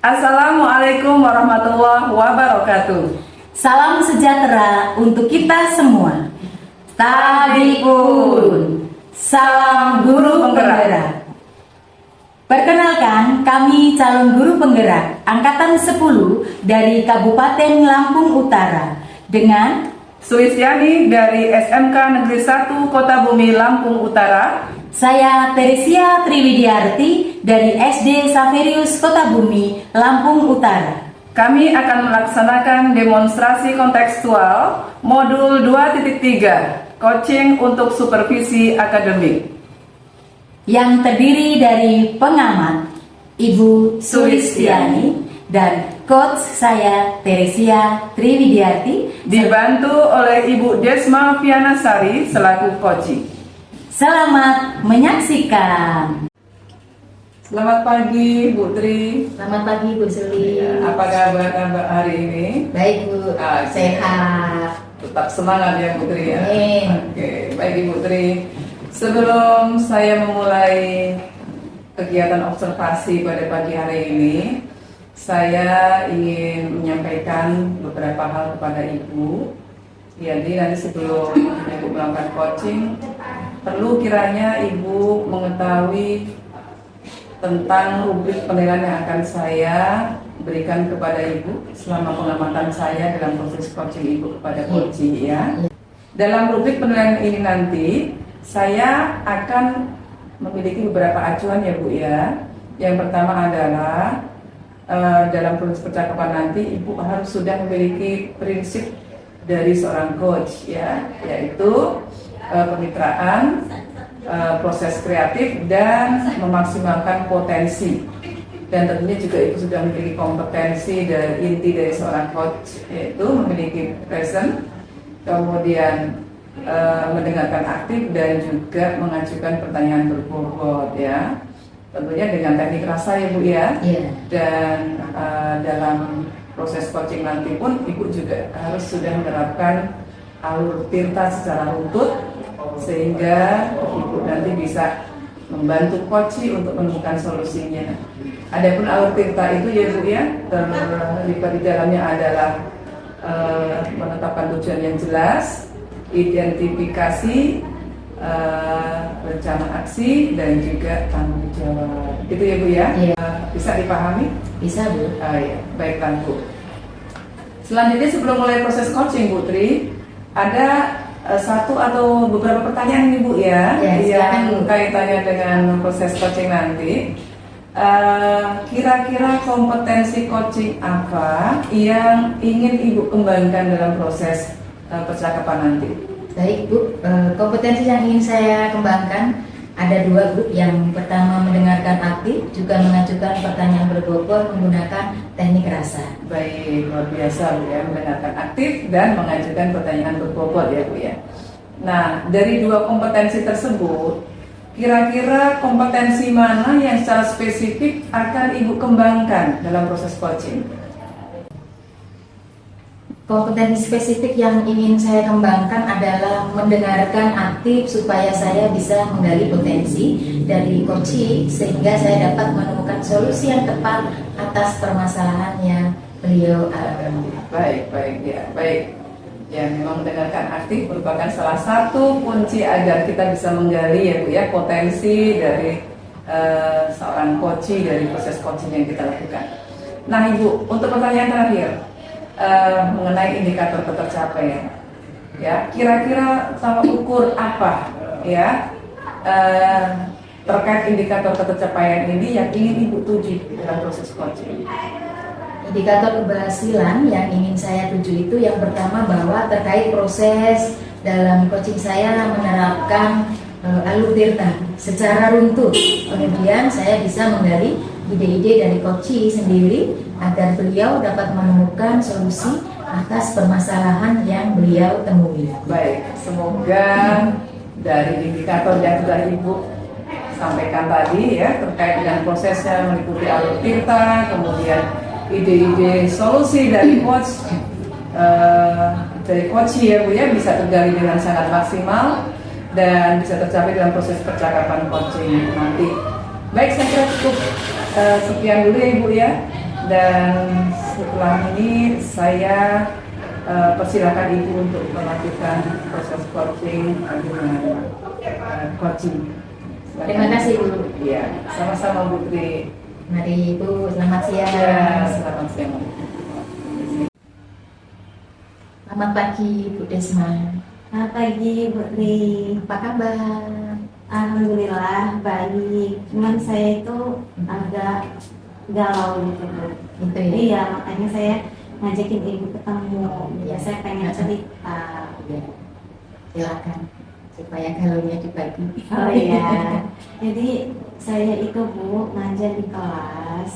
Assalamualaikum warahmatullahi wabarakatuh. Salam sejahtera untuk kita semua. Tabikun. Salam guru penggerak. Perkenalkan, kami calon guru penggerak Angkatan 10 dari Kabupaten Lampung Utara dengan Sulistiani dari SMK Negeri 1 Kota Bumi Lampung Utara. saya Teresia Triwidiarti dari SD Saverius Kota Bumi Lampung Utara. Kami akan melaksanakan demonstrasi kontekstual modul 2.3 coaching untuk supervisi akademik yang terdiri dari pengamat Ibu Sulistiani dan coach saya Teresia Triwidiarti dibantu oleh Ibu Desma Vianasari selaku coaching. Selamat menyaksikan. Selamat pagi Bu Tri. Selamat pagi Bu Suli. Apa kabar hari ini? Baik Bu, sehat. Tetap semangat ya Bu Tri ya. Amin. Oke, baik Ibu Tri. Sebelum saya memulai kegiatan observasi pada pagi hari ini, saya ingin menyampaikan beberapa hal kepada Ibu. Jadi nanti sebelum Ibu melakukan coaching, perlu kiranya Ibu mengetahui tentang rubrik penilaian yang akan saya berikan kepada Ibu selama pengamatan saya dalam proses coaching Ibu kepada coaching ya. Dalam rubrik penilaian ini nanti saya akan memiliki beberapa acuan ya Bu ya. Yang pertama adalah dalam proses percakapan nanti Ibu harus sudah memiliki prinsip dari seorang coach ya, yaitu kemitraan, proses kreatif, dan memaksimalkan potensi. Dan tentunya juga Ibu sudah memiliki kompetensi dan inti dari seorang coach, yaitu memiliki present, kemudian mendengarkan aktif, dan juga mengajukan pertanyaan berbobot ya. Tentunya dengan teknik rasa ya Bu ya. Dan dalam proses coaching nanti pun Ibu juga harus sudah menerapkan alur tirta secara runtut, sehingga Ibu nanti bisa membantu coaching untuk menemukan solusinya. Adapun alur tirta itu ya Bu ya, terlibat di dalamnya adalah menetapkan tujuan yang jelas, identifikasi, rencana aksi, dan juga tanggung jawab. Gitu ya Bu ya? Bisa dipahami? Bisa Bu. Ya, baiklah Bu. Selanjutnya sebelum mulai proses coaching Bu Tri, ada satu atau beberapa pertanyaan nih Bu ya, yang kaitannya dengan proses coaching nanti. Kira-kira kompetensi coaching apa yang ingin Ibu kembangkan dalam proses percakapan nanti? Baik Bu, kompetensi yang ingin saya kembangkan ada dua Bu. Yang pertama mendengarkan aktif, juga mengajukan pertanyaan berbobot menggunakan teknik rasa. Baik, luar biasa Bu ya, mendengarkan aktif dan mengajukan pertanyaan berbobot ya Bu ya. Nah, dari dua kompetensi tersebut, kira-kira kompetensi mana yang secara spesifik akan Ibu kembangkan dalam proses coaching? Kompetensi spesifik yang ingin saya kembangkan adalah mendengarkan aktif supaya saya bisa menggali potensi dari coaching sehingga saya dapat menemukan solusi yang tepat atas permasalahan yang beliau alami. Baik ya, baik. Ya, memang mendengarkan aktif merupakan salah satu kunci agar kita bisa menggali ya Bu ya potensi dari seorang coaching, dari proses coaching yang kita lakukan. Nah Ibu, untuk pertanyaan terakhir, mengenai indikator ketercapaian ya, kira-kira tolak ukur apa ya terkait indikator ketercapaian ini yang ingin Ibu tuju dalam proses coaching? Indikator keberhasilan yang ingin saya tuju itu yang pertama bahwa terkait proses dalam coaching saya menerapkan alur tirta secara runtut, kemudian saya bisa menggali ide-ide dari coaching sendiri agar beliau dapat menemukan solusi atas permasalahan yang beliau temui. Baik, semoga dari indikator yang sudah Ibu sampaikan tadi ya terkait dengan prosesnya mengikuti alur tirta, kemudian ide-ide solusi dari coach ya Bu ya bisa tergali dengan sangat maksimal dan bisa tercapai dalam proses percakapan coaching nanti. Baik, saya kira cukup sekian dulu ya Ibu ya. Dan setelah ini saya persilakan Ibu untuk melakukan proses coaching dengan coaching. Silakan. Terima kasih Bu. Iya, sama-sama Bu Tri. Mari Bu, selamat siang. Ya, selamat siang. Selamat pagi Bu Desma. Selamat pagi Bu Tri. Apa kabar? Alhamdulillah baik. Cuman saya itu agak galau gitu Bu. Itu ya. Iya, makanya saya ngajakin Ibu ketemu. Ya, saya pengen cerita. Ya. Silakan supaya galaunya dibagi. Oh iya. Jadi saya itu Bu ngajar di kelas.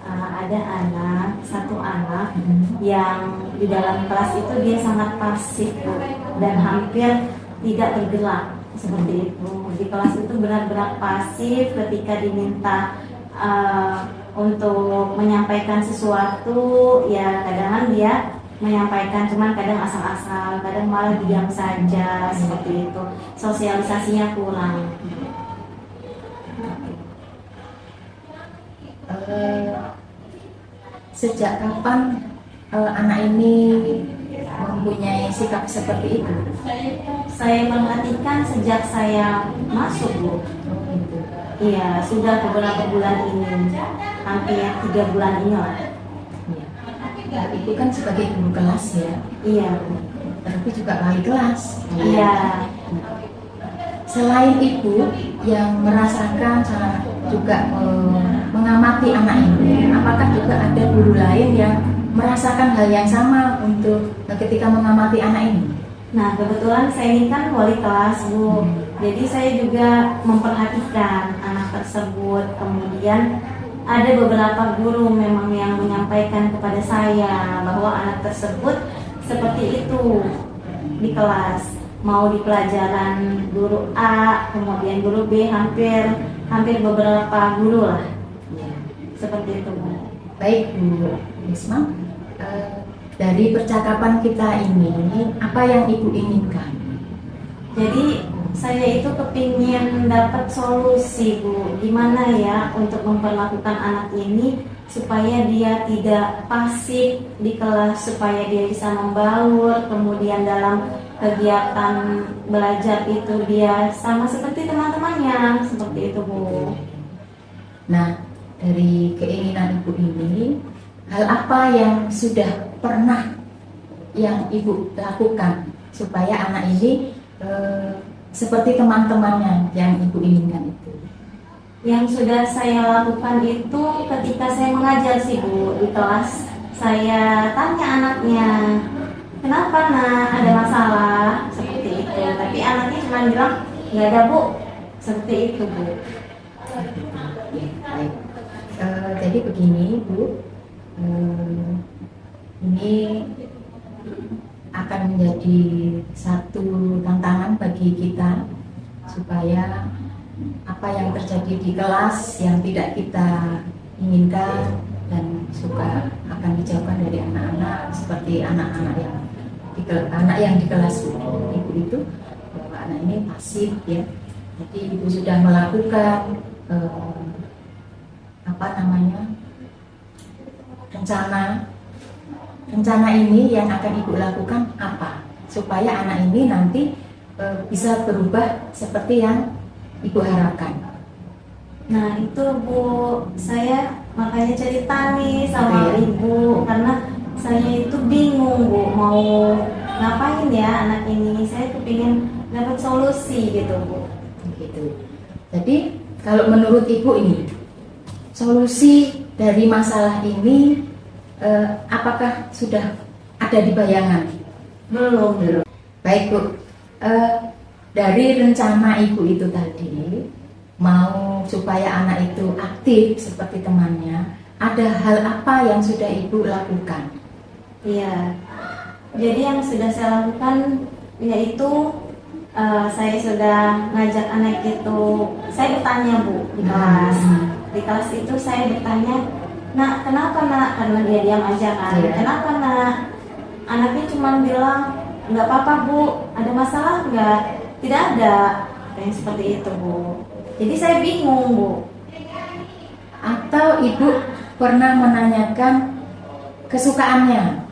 Ada satu anak yang di dalam kelas itu dia sangat pasif Bu, dan hampir tidak bergerak seperti itu. Di kelas itu benar-benar pasif ketika diminta untuk menyampaikan sesuatu, ya kadang dia menyampaikan, cuman kadang asal-asal, kadang malah diam saja seperti itu. Sosialisasinya kurang. Sejak kapan anak ini mempunyai sikap seperti itu? Saya perhatikan sejak saya masuk Bu. Iya, sudah beberapa bulan ini, hampir 3 bulan ini lah. Ya, Ibu kan sebagai guru kelas ya, Iya, tapi juga wali kelas. iya. Selain Ibu yang merasakan juga mengamati anak ini, apakah juga ada guru lain yang merasakan hal yang sama untuk ketika mengamati anak ini? Nah, kebetulan saya ini kan wali kelas Bu, jadi saya juga memperhatikan anak tersebut. Kemudian ada beberapa guru memang yang menyampaikan kepada saya bahwa anak tersebut seperti itu di kelas. Mau di pelajaran guru A, kemudian guru B, hampir beberapa guru lah. Seperti itu Bu. Baik Bu Risma, dari percakapan kita ini, apa yang Ibu inginkan? Jadi saya itu kepingin dapat solusi Bu, gimana ya untuk memperlakukan anak ini supaya dia tidak pasif di kelas, supaya dia bisa membaur, kemudian dalam kegiatan belajar itu dia sama seperti teman-temannya, seperti itu Bu. Nah, dari keinginan Ibu ini, hal apa yang sudah pernah yang Ibu lakukan supaya anak ini seperti teman-temannya yang Ibu inginkan itu? Yang sudah saya lakukan itu ketika saya mengajar sih Bu, di kelas saya tanya anaknya, kenapa nak, ada masalah, seperti itu. Tapi anaknya cuma bilang nggak ada Bu, seperti itu Bu. Baik. Jadi begini Bu, ini akan menjadi satu tantangan bagi kita supaya apa yang terjadi di kelas yang tidak kita inginkan dan suka akan dijauhkan dari anak-anak, seperti anak-anak yang di kelas Ibu itu, bahwa anak ini pasif ya. Jadi Ibu sudah melakukan rencana ini yang akan Ibu lakukan apa supaya anak ini nanti bisa berubah seperti yang Ibu harapkan. Nah itu Bu, saya makanya cerita nih sama Ibu, karena saya itu bingung Bu mau ngapain ya anak ini. Saya kepingin dapat solusi gitu Bu. Gitu. Jadi kalau menurut Ibu ini solusi dari masalah ini apakah sudah ada di bayangan? Belum. Baik Bu, dari rencana Ibu itu tadi mau supaya anak itu aktif seperti temannya, ada hal apa yang sudah Ibu lakukan? Iya. Jadi yang sudah saya lakukan yaitu saya sudah ngajak anak itu, saya bertanya Bu di kelas. Di kelas itu saya bertanya, nak kenapa nak, karena dia diam aja kan. Kenapa nak? Anaknya cuma bilang nggak apa-apa Bu, ada masalah nggak? Tidak ada, yang seperti itu Bu. Jadi saya bingung Bu. Atau Ibu pernah menanyakan kesukaannya,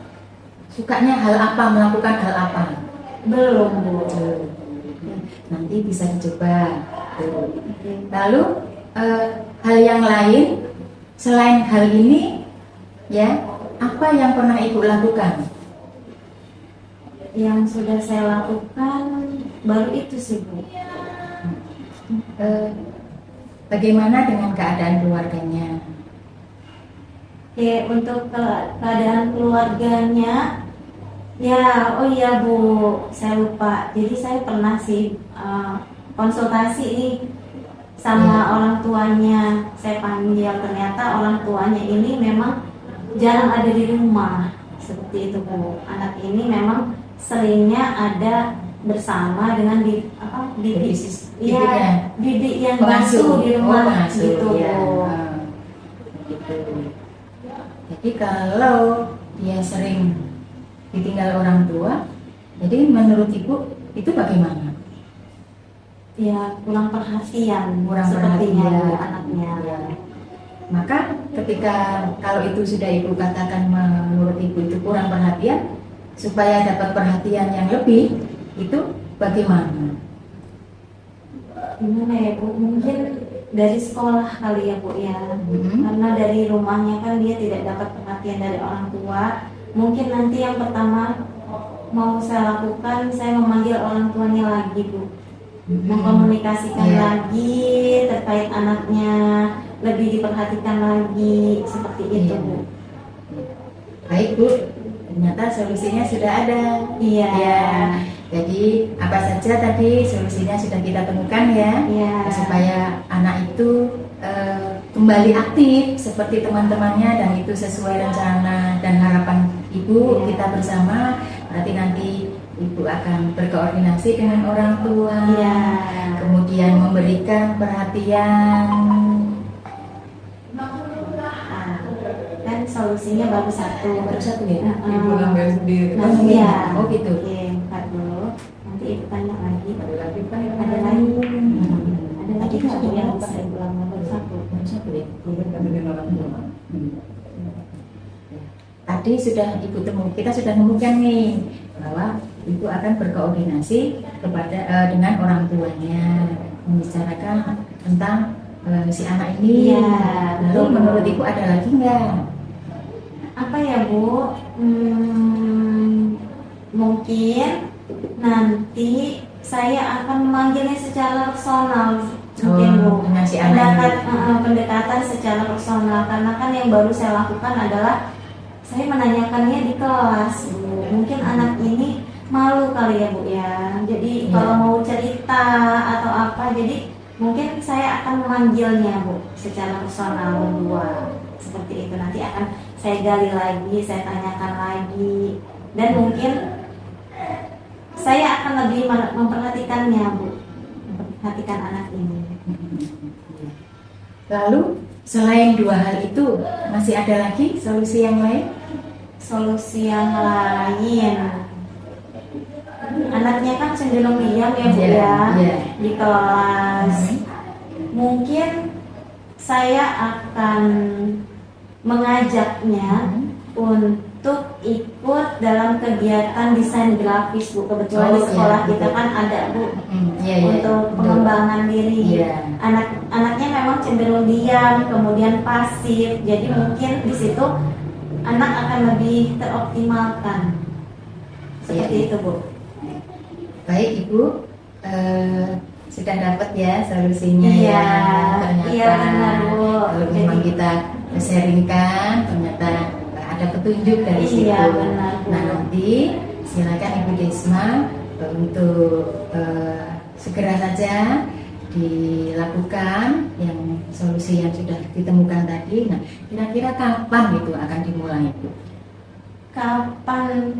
sukanya hal apa, melakukan hal apa? Belum, Bu. Nanti bisa dicoba. Oke. Lalu hal yang lain selain hal ini, ya, apa yang pernah Ibu lakukan? Yang sudah saya lakukan baru itu sih, Bu. Bagaimana dengan keadaan keluarganya? Oke, untuk keadaan keluarganya, ya, oh iya Bu, saya lupa. Jadi saya pernah sih konsultasi nih sama orang tuanya. Saya panggil, ternyata orang tuanya ini memang jarang ada di rumah. Seperti itu Bu. Anak ini memang seringnya ada bersama dengan Bidiknya? bidik yang Pengasuh. basuh di rumah Pengasuh, gitu ya. Bu. Gitu. Jadi kalau dia sering ditinggal orang tua, jadi menurut Ibu itu bagaimana? Ya, kurang perhatian Kurang sepertinya perhatian. Bu, anaknya. Ya. Maka ketika kalau itu sudah Ibu katakan menurut Ibu itu kurang perhatian, supaya dapat perhatian yang lebih, itu bagaimana? Gimana ya Bu? Mungkin dari sekolah kali ya Bu ya. Mhm. Karena dari rumahnya kan dia tidak dapat perhatian dari orang tua. Mungkin nanti yang pertama mau saya lakukan, saya memanggil orang tuanya lagi Bu. Mengkomunikasikan Iya. lagi terkait anaknya, lebih diperhatikan lagi, seperti itu Iya. Bu. Baik Bu, ternyata solusinya sudah ada. Iya. Ya, jadi apa saja tadi solusinya sudah kita temukan ya, Iya. supaya anak itu kembali aktif seperti teman-temannya dan itu sesuai rencana dan harapan Ibu. Iya. Kita bersama, berarti nanti Ibu akan berkoordinasi dengan orang tua, Iya. kemudian memberikan perhatian. Nah, kan solusinya baru satu. Baru satu ya? Ibu ngambil sendiri. Nah, iya. Oh gitu. Oke, buka dulu. Nanti ibu tanya lagi. Ada lagi kan? Ada lagi. Ada lagi nggak Bu yang bisa ibu ulang? Baru satu. Baru satu ya. Kan dengan orang tua. Tadi sudah Ibu kita sudah nemukan nih bahwa Ibu akan berkoordinasi dengan orang tuanya, membicarakan tentang si anak ini. Iya, Lalu betul. menurut Ibu ada lagi nggak? Apa ya Bu? Mungkin nanti saya akan memanggilnya secara personal. Mungkin Bu. Dengan si anak ini. Pendekatan secara personal, karena kan yang baru saya lakukan adalah saya menanyakannya di kelas Bu. Mungkin anak ini malu kali ya Bu ya. Jadi Iya. kalau mau cerita atau apa, jadi mungkin saya akan memanggilnya Bu secara personal berdua. Seperti itu, nanti akan saya gali lagi, saya tanyakan lagi, dan mungkin saya akan lebih memperhatikannya Bu, memperhatikan anak ini. Lalu selain dua hal itu masih ada lagi solusi yang lain? Solusi yang lain, anaknya kan cenderung diam ya Bu Iya, ya, iya. di kelas. Mungkin saya akan mengajaknya untuk ikut dalam kegiatan desain grafis Bu. Kebetulan di Oh, sekolah iya, kita betul. kan ada Bu, Iya, iya. untuk Betul. pengembangan diri. Iya. Anaknya memang cenderung diam, kemudian pasif. Jadi mungkin di situ anak akan lebih teroptimalkan. Seperti Iya. itu Bu. Baik Ibu, sudah dapat ya solusinya Iya, ya. Ternyata iya benar, Bu. kalau memang kita sharingkan ternyata ada petunjuk dari situ. Iya, benar, Bu. Nah nanti silakan Ibu Desma untuk segera saja dilakukan yang solusi yang sudah ditemukan tadi. Nah kira-kira kapan itu akan dimulai Bu? Kapan?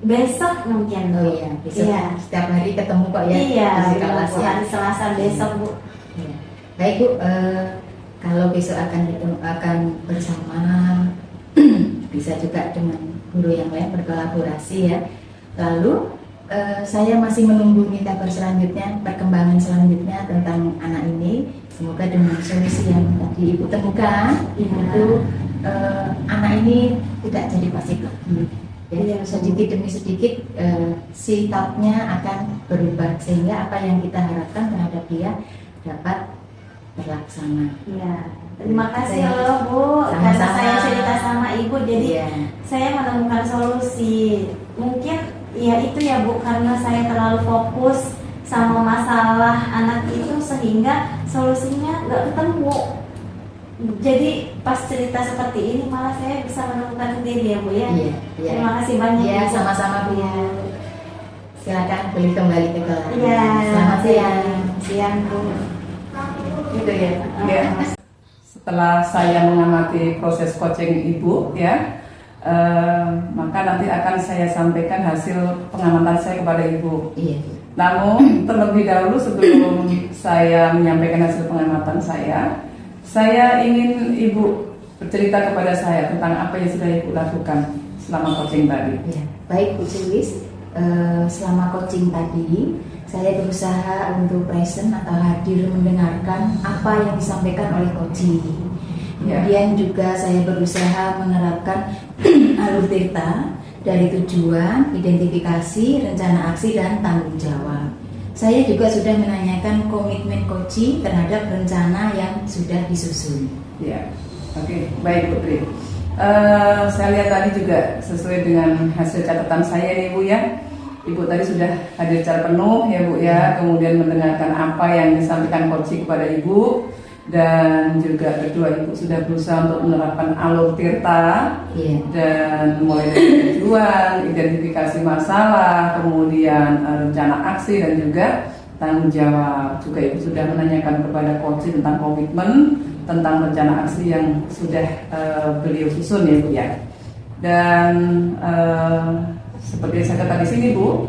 Besok mungkin. Oh iya, besok Iya. setiap hari ketemu kok ya Iya, di benar, kelas Bu. ya. Hari Selasa besok Bu. Ya. Baik Bu, kalau besok akan bersama, bisa juga dengan guru yang lain berkolaborasi ya. Lalu saya masih menunggu nih kabar selanjutnya, perkembangan selanjutnya tentang anak ini. Semoga dengan solusi yang tadi Ibu temukan Iya. itu anak ini tidak jadi pasif lagi. Iya, Sedikit demi sedikit sikapnya akan berubah sehingga apa yang kita harapkan terhadap dia dapat terlaksana. Iya. Terima kasih Saya- loh Bu, karena Sama-sama. saya cerita sama Ibu, jadi Iya. saya menemukan solusi. Mungkin ya itu ya Bu, karena saya terlalu fokus sama masalah anak itu sehingga solusinya nggak ketemu. Jadi pas cerita seperti ini malah saya bisa menemukan sendiri ya Bu ya. Iya, iya. Terima kasih banyak. Iya, Bu. sama-sama Bu. Iya. Silakan beli kembali ke kelas. Iya. Selamat siang. Siang Bu. Gitu ya. Ya. Setelah saya mengamati proses coaching Ibu ya, maka nanti akan saya sampaikan hasil pengamatan saya kepada Ibu. Iya. Namun terlebih dahulu sebelum saya menyampaikan hasil pengamatan saya ingin Ibu bercerita kepada saya tentang apa yang sudah Ibu lakukan selama coaching tadi. Ya, baik Bu Cilis, selama coaching tadi saya berusaha untuk present atau hadir mendengarkan apa yang disampaikan oleh coaching. Ya. Kemudian juga saya berusaha menerapkan alur tirta dari tujuan, identifikasi, rencana aksi, dan tanggung jawab. Saya juga sudah menanyakan komitmen coaching terhadap rencana yang sudah disusun. Ya, oke, baik Putri. Saya lihat tadi juga sesuai dengan hasil catatan saya nih Bu ya. Ibu tadi sudah hadir secara penuh ya Bu ya, kemudian mendengarkan apa yang disampaikan coaching kepada Ibu, dan juga kedua Ibu sudah berusaha untuk menerapkan alur tirta Iya. dan mulai dari tujuan, identifikasi masalah, kemudian rencana aksi dan juga tanggung jawab. Juga Ibu sudah menanyakan kepada coaching tentang komitmen, tentang rencana aksi yang sudah beliau susun ya Bu ya. Dan seperti yang saya katakan di sini Bu,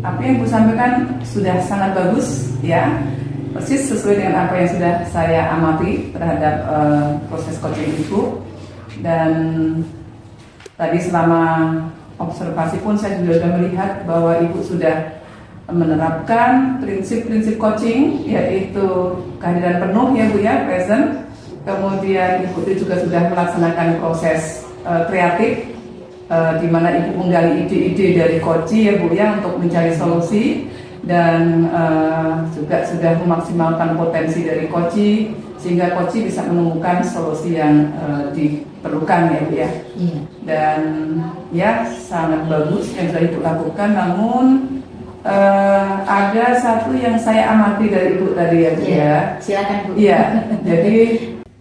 apa yang Bu sampaikan sudah sangat bagus ya, persis sesuai dengan apa yang sudah saya amati terhadap proses coaching Ibu. Dan tadi selama observasi pun saya juga sudah melihat bahwa Ibu sudah menerapkan prinsip-prinsip coaching, yaitu kehadiran penuh ya Bu ya, present. Kemudian Ibu juga sudah melaksanakan proses kreatif, di mana Ibu menggali ide-ide dari coaching ya Bu ya untuk mencari solusi, dan juga sudah memaksimalkan potensi dari coaching sehingga coaching bisa menemukan solusi yang diperlukan ya Bu ya. Iya. Dan ya sangat bagus yang sudah Ibu lakukan. Namun ada satu yang saya amati dari Ibu tadi ya Bu ya. Silakan Bu. Iya, jadi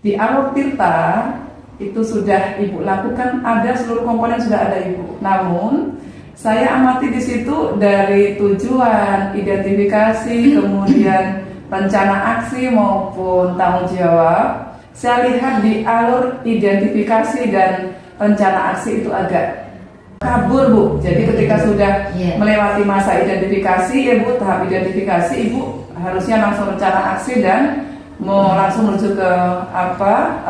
di alur tirta itu sudah Ibu lakukan, ada seluruh komponen sudah ada Ibu. Namun saya amati di situ dari tujuan, identifikasi, kemudian rencana aksi maupun tanggung jawab. Saya lihat di alur identifikasi dan rencana aksi itu agak kabur Bu. Jadi ketika sudah melewati masa identifikasi ya Bu, tahap identifikasi Ibu harusnya langsung rencana aksi dan mau langsung menuju ke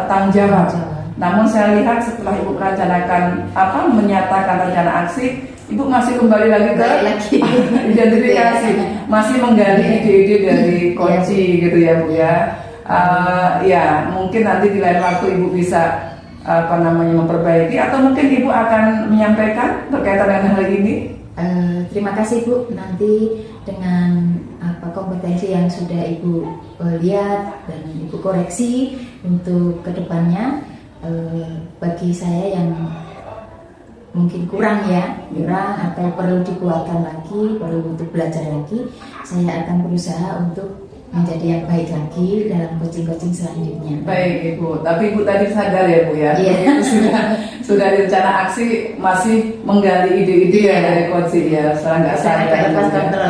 tanggung jawab. Namun saya lihat setelah Ibu merencanakan menyatakan rencana aksi, Ibu masih kembali lagi ke identifikasi, masih menggali ide-ide dari coaching gitu ya Bu ya. Ya mungkin nanti di lain waktu Ibu bisa memperbaiki, atau mungkin Ibu akan menyampaikan berkaitan dengan hal ini. Terima kasih Bu. Nanti dengan kompetensi yang sudah Ibu lihat dan Ibu koreksi untuk kedepannya, bagi saya yang mungkin kurang atau perlu dikuatkan lagi, perlu untuk belajar lagi, saya akan berusaha untuk menjadi yang baik lagi dalam coaching-coaching selanjutnya. Baik Ibu, tapi Ibu tadi sadar ya Bu ya, Iya. sudah di rencana aksi masih menggali ide-ide ya dari coaching ya, sekarang nggak sadar. lepas kontrol.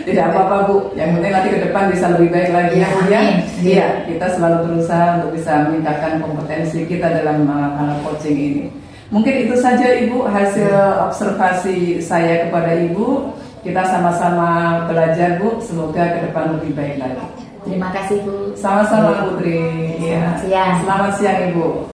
Tidak apa-apa Bu, yang penting nanti ke depan bisa lebih baik lagi ya Bu ya. Amin. Iya, kita selalu berusaha untuk bisa meningkatkan kompetensi kita dalam hal coaching ini. Mungkin itu saja Ibu hasil observasi saya kepada Ibu. Kita sama-sama belajar Bu, semoga ke depan lebih baik lagi. Terima kasih Bu. Sama-sama Putri. Selamat siang. Selamat siang Ibu.